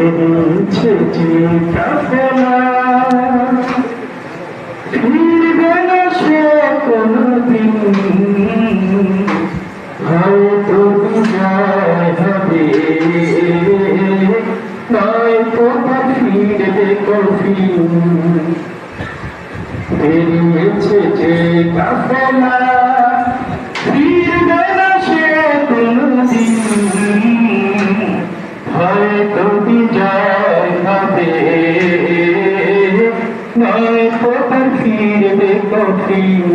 এনেছে যে কাফেলা, ফিরবে না সে কোনদিন, হয়তো বিজয় হবে, নয়তো তা ফিরবে কঠিন। বেরিয়েছে যে কাফেলা, ফিরবে না সে কোনদিন, হয়তো বিজয় হবে, নয়তো তা ফিরবে কঠিন।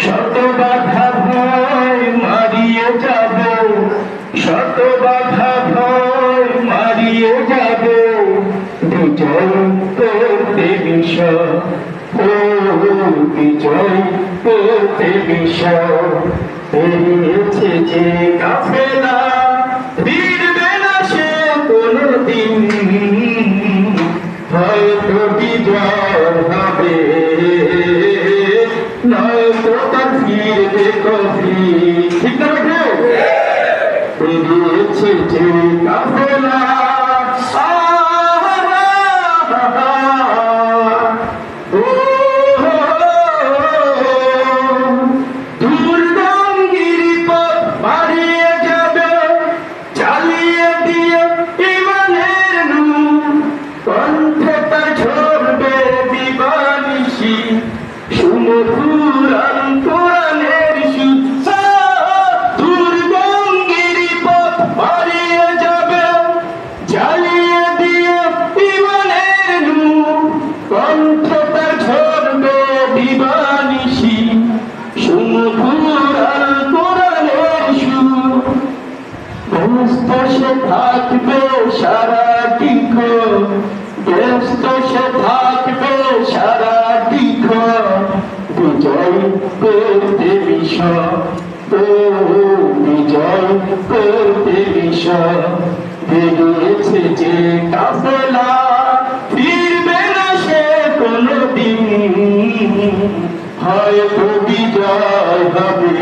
শত বাধা ভয় মারিয়ে যাব, শত বাধা ভয় মারিয়ে যাব, বিজয় করতে বিষয়, ও বিজয় করতে বিষয়। বেরিয়েছে যে কাফেলা, ফিরবে না সে কোনদিন, হয়তো বিজয় হবে, নয়তো তার ফিরবে কঠিন। ঠিক না বেঠে? বেরিয়েছে যে কাফেলা, সে থাকবে সারাদিক্ষণ, ব্যস্ত সে থাকবে সারাদিক্ষণ, বিজয় করতে বিষয়, ও বিজয় করতে বিষয়। বেরিয়েছে যে কাফেলা, ফিরবে না সে কোনদিন, হয়তো বিজয় হবে,